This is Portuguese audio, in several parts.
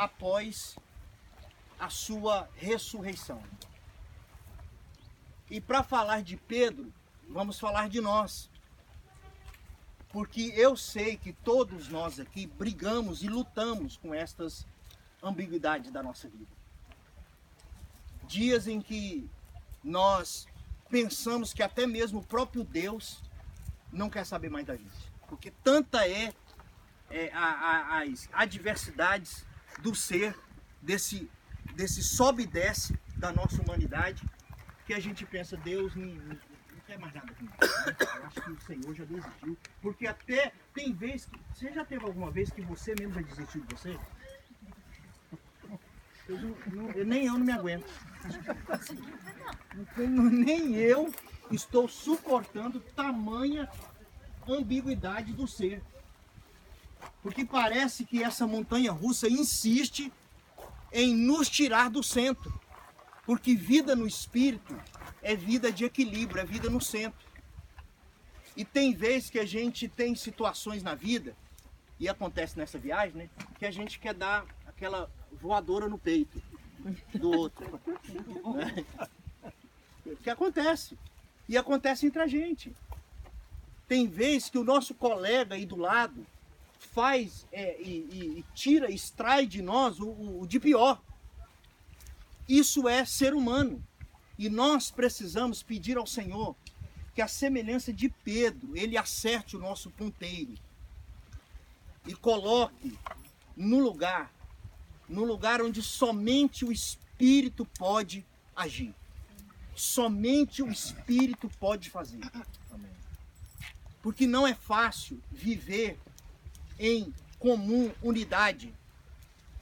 após a sua ressurreição. E para falar de Pedro, vamos falar de nós. Porque eu sei que todos nós aqui brigamos e lutamos com estas ambiguidades da nossa vida. Dias em que nós pensamos que até mesmo o próprio Deus não quer saber mais da gente. Porque tanta as adversidades do ser, desse sobe e desce da nossa humanidade, que a gente pensa, Deus não quer mais nada comigo. Eu acho que o Senhor já desistiu. Porque até tem vezes que... Você já teve alguma vez que você mesmo já desistiu de você? Nem eu não me aguento. Nem eu estou suportando tamanha ambiguidade do ser. Porque parece que essa montanha russa insiste em nos tirar do centro. Porque vida no espírito é vida de equilíbrio, é vida no centro. E tem vezes que a gente tem situações na vida, e acontece nessa viagem, né? Que a gente quer dar aquela voadora no peito do outro. Né? Que acontece. E acontece entre a gente. Tem vezes que o nosso colega aí do lado faz e tira, extrai de nós o de pior. Isso é ser humano. E nós precisamos pedir ao Senhor que a semelhança de Pedro, ele acerte o nosso ponteiro e coloque no lugar onde somente o Espírito pode agir. Somente o Espírito pode fazer. Amém. Porque não é fácil viver em comum unidade,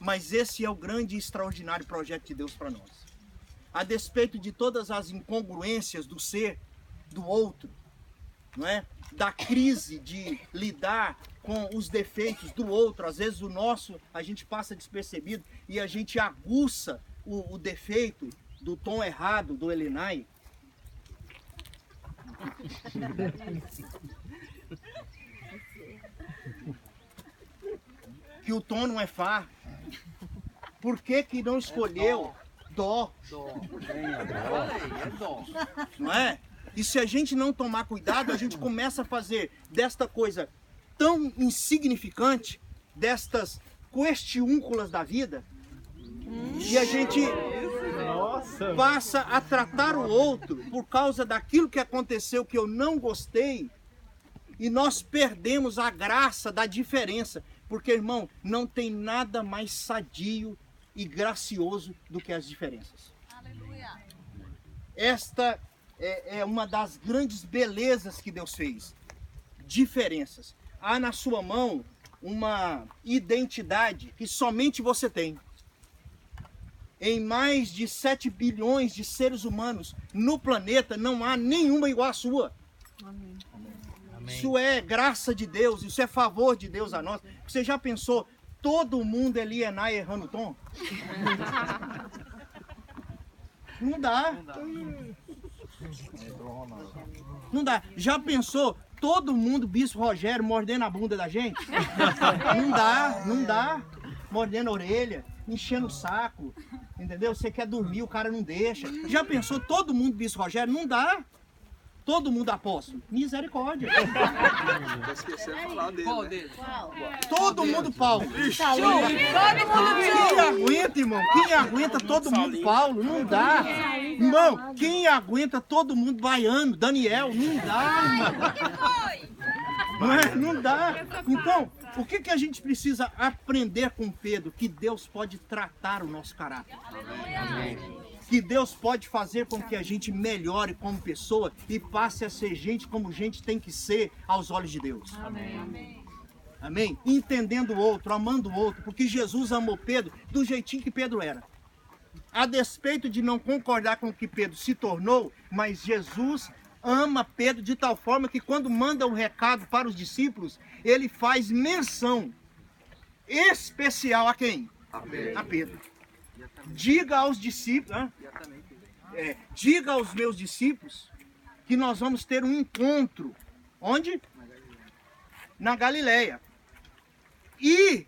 mas esse é o grande e extraordinário projeto de Deus para nós. A despeito de todas as incongruências do ser, do outro, não é? Da crise de lidar com os defeitos do outro, às vezes o nosso a gente passa despercebido e a gente aguça o defeito do tom errado do Elenai. Que o tom não é Fá. Por que que não escolheu Dó? É dó. Não é? E se a gente não tomar cuidado, a gente começa a fazer desta coisa tão insignificante, destas questiúnculas da vida, e a gente passa a tratar o outro por causa daquilo que aconteceu que eu não gostei, e nós perdemos a graça da diferença. Porque, irmão, não tem nada mais sadio e gracioso do que as diferenças. Aleluia. Esta é uma das grandes belezas que Deus fez. Diferenças. Há na sua mão uma identidade que somente você tem. Em mais de 7 bilhões de seres humanos no planeta, não há nenhuma igual à sua. Amém. Isso é graça de Deus, isso é favor de Deus a nós. Você já pensou, todo mundo é Lienai errando o tom? Não dá. Não dá. Já pensou, todo mundo, Bispo Rogério, mordendo a bunda da gente? Não dá. Mordendo a orelha, enchendo o saco, entendeu? Você quer dormir, o cara não deixa. Já pensou, todo mundo, Bispo Rogério? Não dá. Todo mundo apóstolo? Misericórdia. Tô esquecendo de falar dele. Qual Né? deles? Todo mundo Paulo. Todo mundo Quem aguenta, irmão? Quem aguenta todo mundo Paulo? Não dá. Irmão, quem aguenta todo mundo baiano? Daniel? Não dá, irmão. Não dá. Então, o que a gente precisa aprender com Pedro? Que Deus pode tratar o nosso caráter. Que Deus pode fazer com que a gente melhore como pessoa e passe a ser gente como gente tem que ser aos olhos de Deus. Amém. Amém? Entendendo o outro, amando o outro, porque Jesus amou Pedro do jeitinho que Pedro era. A despeito de não concordar com o que Pedro se tornou, mas Jesus ama Pedro de tal forma que quando manda um recado para os discípulos, ele faz menção especial a quem? A Pedro. Diga aos discípulos, diga aos meus discípulos que nós vamos ter um encontro. Onde? Na Galileia. E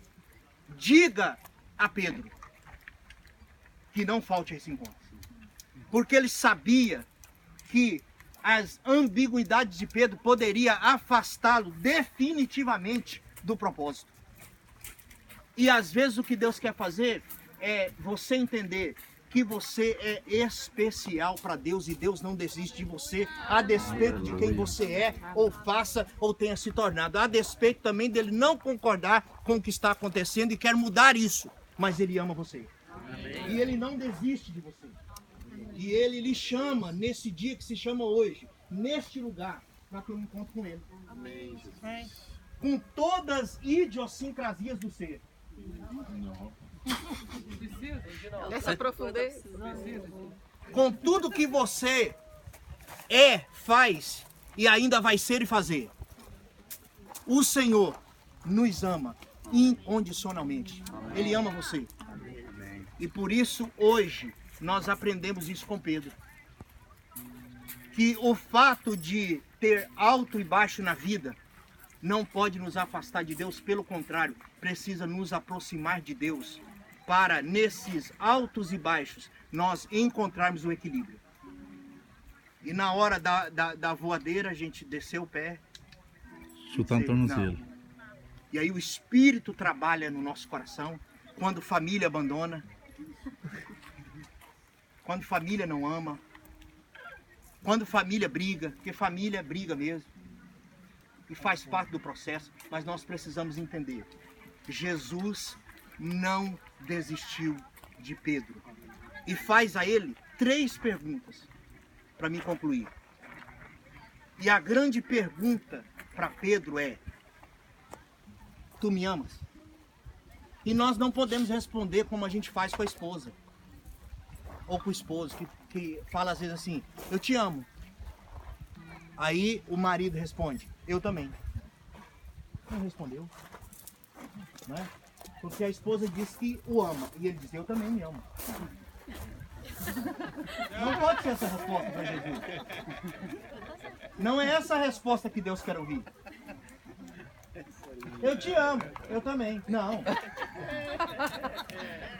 diga a Pedro que não falte a esse encontro. Porque ele sabia que as ambiguidades de Pedro poderia afastá-lo definitivamente do propósito. E às vezes o que Deus quer fazer é você entender que você é especial para Deus e Deus não desiste de você, a despeito de quem você é, ou faça, ou tenha se tornado, a despeito também dele não concordar com o que está acontecendo e quer mudar isso, mas ele ama você. E ele não desiste de você. E ele lhe chama nesse dia que se chama hoje, neste lugar, para que eu encontre com ele. Amém, Jesus. Com todas as idiosincrasias do ser. Essa profundeza. Com tudo que você é, faz e ainda vai ser e fazer. O Senhor nos ama incondicionalmente. Ele ama você. E por isso hoje nós aprendemos isso com Pedro. Que o fato de ter alto e baixo na vida não pode nos afastar de Deus, pelo contrário, precisa nos aproximar de Deus para, nesses altos e baixos, nós encontrarmos o equilíbrio. E na hora da voadeira, a gente desceu o pé. Chutando o tornozelo. E aí o Espírito trabalha no nosso coração, quando família abandona, quando família não ama, quando família briga, porque família briga mesmo. E faz parte do processo, mas nós precisamos entender. Jesus não desistiu de Pedro. E faz a ele 3 perguntas para me concluir. E a grande pergunta para Pedro é: tu me amas? E nós não podemos responder como a gente faz com a esposa. Ou com o esposo, que fala às vezes assim: eu te amo. Aí o marido responde: eu também. Não respondeu, né? Porque a esposa diz que o ama e ele diz: eu também me amo. Não pode ser essa a resposta para Jesus. Não é essa a resposta que Deus quer ouvir. Eu te amo, eu também. Não.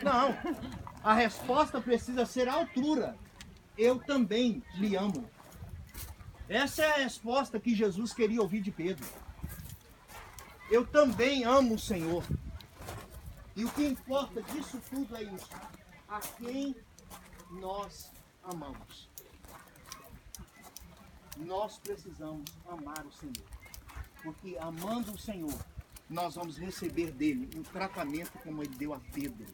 Não. A resposta precisa ser à altura: eu também lhe amo. Essa é a resposta que Jesus queria ouvir de Pedro. Eu também amo o Senhor. E o que importa disso tudo é isso: a quem nós amamos. Nós precisamos amar o Senhor. Porque amando o Senhor, nós vamos receber dele um tratamento como ele deu a Pedro.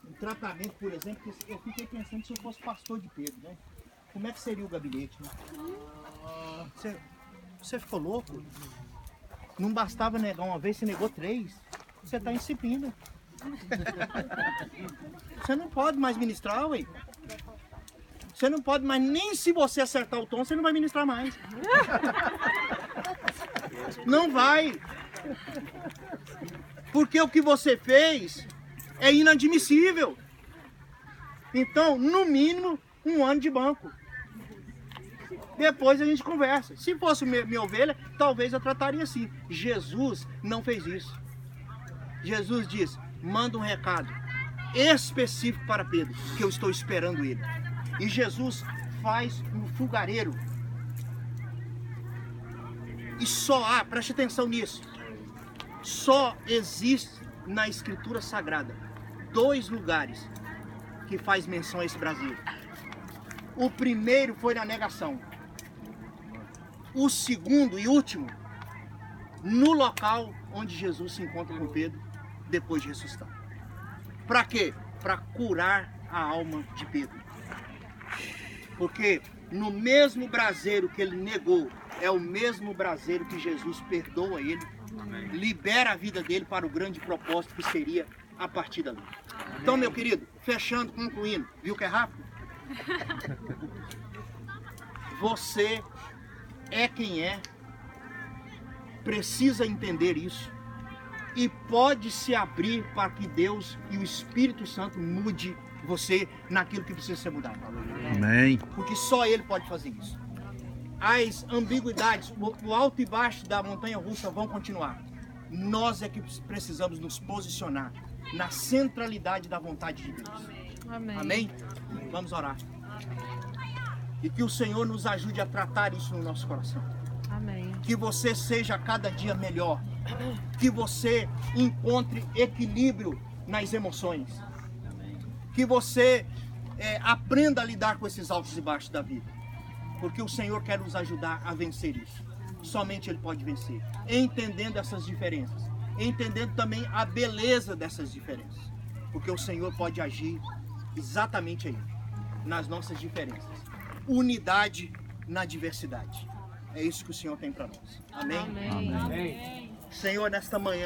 Um tratamento, por exemplo, que eu fiquei pensando se eu fosse pastor de Pedro, né? Como é que seria o gabinete, né? Você ficou louco? Não bastava negar uma vez, você negou 3. Você está em disciplina. Você não pode mais ministrar, ué. Você não pode mais, nem se você acertar o tom, você não vai ministrar mais. Não vai. Porque o que você fez é inadmissível. Então, no mínimo, 1 ano de banco. Depois a gente conversa. Se fosse minha ovelha, talvez eu trataria assim. Jesus não fez isso. Jesus diz: manda um recado específico para Pedro, que eu estou esperando ele. E Jesus faz um fogareiro. E só há, preste atenção nisso, só existe na Escritura Sagrada 2 lugares que faz menção a esse Brasil. O primeiro foi na negação. O segundo e último, no local onde Jesus se encontra com Pedro, depois de ressuscitar. Para quê? Para curar a alma de Pedro. Porque no mesmo braseiro que ele negou, é o mesmo braseiro que Jesus perdoa ele, libera a vida dele para o grande propósito que seria a partir dali. Então, meu querido, fechando, concluindo, viu que é rápido? Você é quem é, precisa entender isso e pode se abrir para que Deus e o Espírito Santo mude você naquilo que precisa ser mudado. Amém. Porque só Ele pode fazer isso. As ambiguidades, o alto e baixo da montanha russa vão continuar. Nós é que precisamos nos posicionar na centralidade da vontade de Deus. Amém. Amém? Vamos orar. E que o Senhor nos ajude a tratar isso no nosso coração. Amém. Que você seja cada dia melhor. Que você encontre equilíbrio nas emoções. Que você aprenda a lidar com esses altos e baixos da vida. Porque o Senhor quer nos ajudar a vencer isso. Somente Ele pode vencer. Entendendo essas diferenças. Entendendo também a beleza dessas diferenças. Porque o Senhor pode agir exatamente aí, nas nossas diferenças. Unidade na diversidade. É isso que o Senhor tem para nós. Amém? Amém. Senhor, nesta manhã,